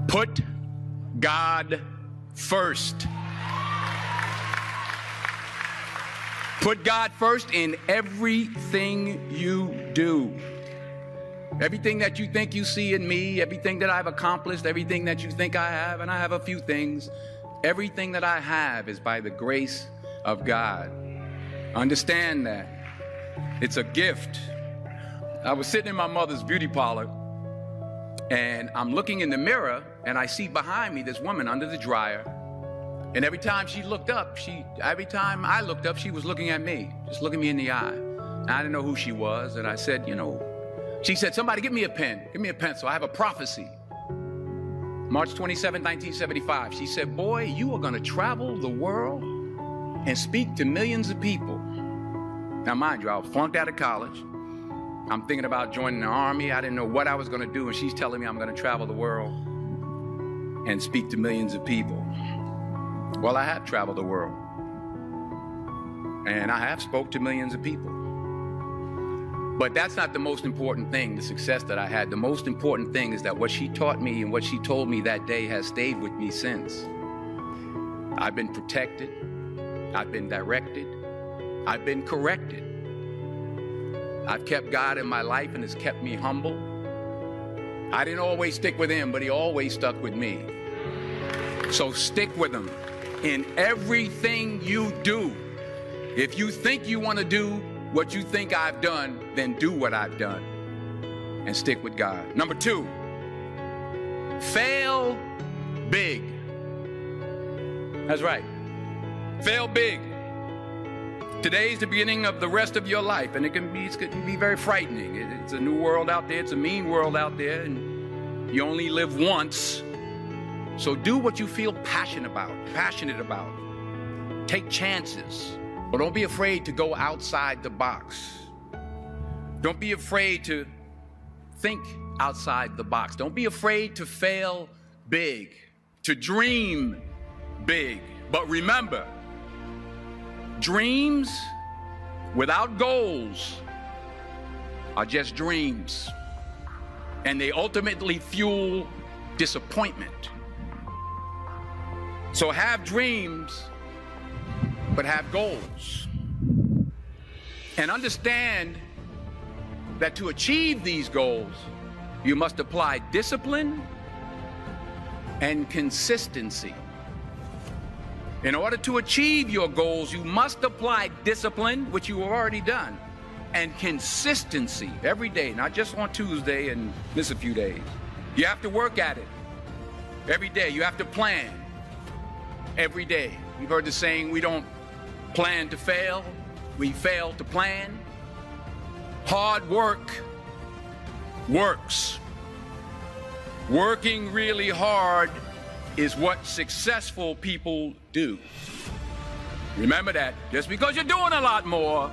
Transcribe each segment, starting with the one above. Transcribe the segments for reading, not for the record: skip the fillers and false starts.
Put God first. Put God first in everything you do. Everything that you think you see in me, everything that I've accomplished, everything that you think I have, and I have a few things, everything that I have is by the grace of God. Understand that. It's a gift. I was sitting in my mother's beauty parlor, and I'm looking in the mirror, and I see behind me this woman under the dryer. And every time I looked up, she was looking at me, just looking me in the eye. And I didn't know who she was, and I said, she said, somebody give me a pen, give me a pencil. I have a prophecy. March 27, 1975. She said, boy, you are going to travel the world and speak to millions of people. Now, mind you, I was flunked out of college. I'm thinking about joining the army. I didn't know what I was going to do, and she's telling me I'm going to travel the world and speak to millions of people. Well, I have traveled the world, and I have spoke to millions of people. But that's not the most important thing, the success that I had. The most important thing is that what she taught me and what she told me that day has stayed with me since. I've been protected. I've been directed. I've been corrected. I've kept God in my life, and it's kept me humble. I didn't always stick with him, but he always stuck with me. So stick with him in everything you do. If you think you want to do what you think I've done, then do what I've done and stick with God. Number 2, fail big. That's right. Fail big. Today's the beginning of the rest of your life, and it can be very frightening. It's a new world out there. It's a mean world out there, and you only live once. So do what you feel passionate about. Take chances, but don't be afraid to go outside the box. Don't be afraid to think outside the box. Don't be afraid to fail big, to dream big. But remember, dreams without goals are just dreams, and they ultimately fuel disappointment. So have dreams, but have goals. And understand that to achieve these goals, you must apply discipline and consistency. In order to achieve your goals, you must apply discipline, which you have already done, and consistency every day, not just on Tuesday and miss a few days. You have to work at it every day. You have to plan every day. You've heard the saying, we don't plan to fail, we fail to plan. Hard work works. Working really hard is what successful people do. Remember that. Just because you're doing a lot more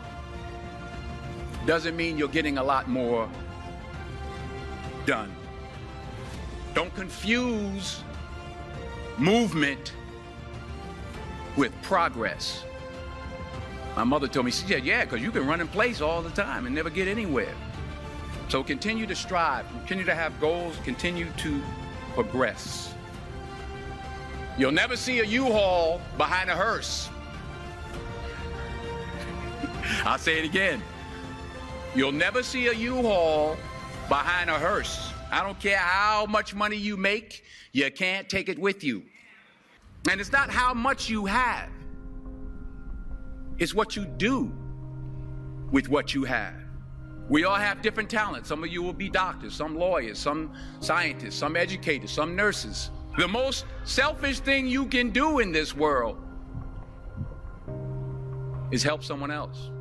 doesn't mean you're getting a lot more done. Don't confuse movement with progress. My mother told me, she said, yeah, because you can run in place all the time and never get anywhere. So continue to strive, continue to have goals, continue to progress. You'll never see a U-Haul behind a hearse. I'll say it again. You'll never see a U-Haul behind a hearse. I don't care how much money you make, you can't take it with you. And it's not how much you have. It's what you do with what you have. We all have different talents. Some of you will be doctors, some lawyers, some scientists, some educators, some nurses. The most selfish thing you can do in this world is help someone else.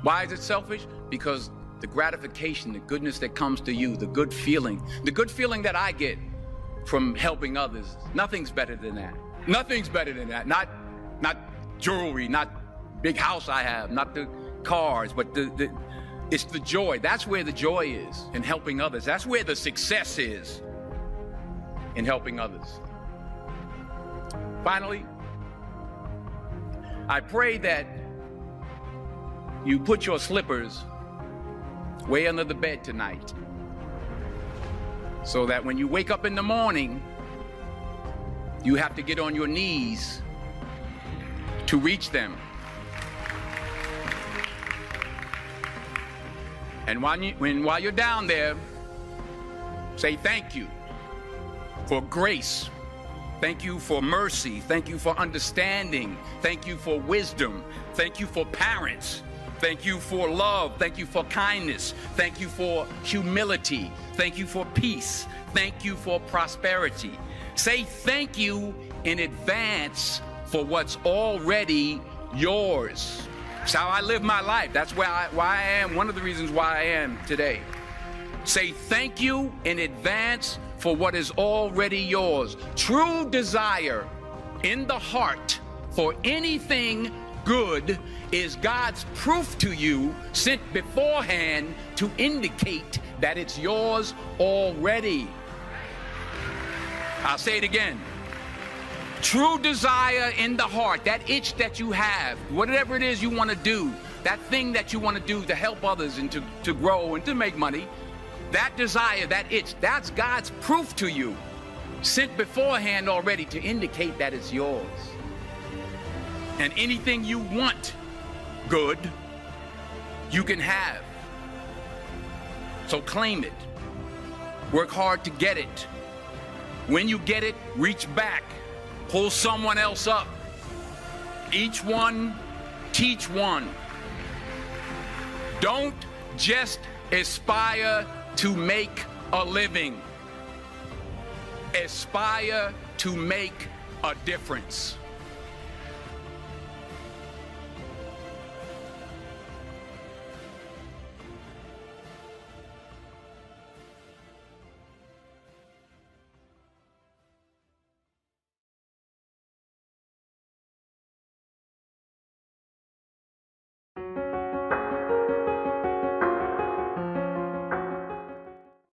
Why is it selfish? Because the gratification, the goodness that comes to you, the good feeling that I get from helping others, nothing's better than that. Nothing's better than that. Not jewelry, not big house I have, not the cars, but it's the joy. That's where the joy is, in helping others. That's where the success is, in helping others. Finally, I pray that you put your slippers way under the bed tonight. so that when you wake up in the morning, you have to get on your knees to reach them. And while you're down there, say thank you for grace. Thank you for mercy. Thank you for understanding. Thank you for wisdom. Thank you for parents. Thank you for love. Thank you for kindness. Thank you for humility. Thank you for peace. Thank you for prosperity. Say thank you in advance for what's already yours. It's how I live my life. That's why I am, one of the reasons why I am today. Say thank you in advance for what is already yours. True desire in the heart for anything good is God's proof to you, sent beforehand to indicate that it's yours already. I'll say it again. True desire in the heart, that itch that you have, whatever it is you want to do, that thing that you want to do to help others and to grow and to make money, that desire, that itch, that's God's proof to you, sent beforehand already to indicate that it's yours. And anything you want good, you can have. So claim it. Work hard to get it. When you get it, reach back. Pull someone else up. Each one, teach one. Don't just aspire to make a living. Aspire to make a difference.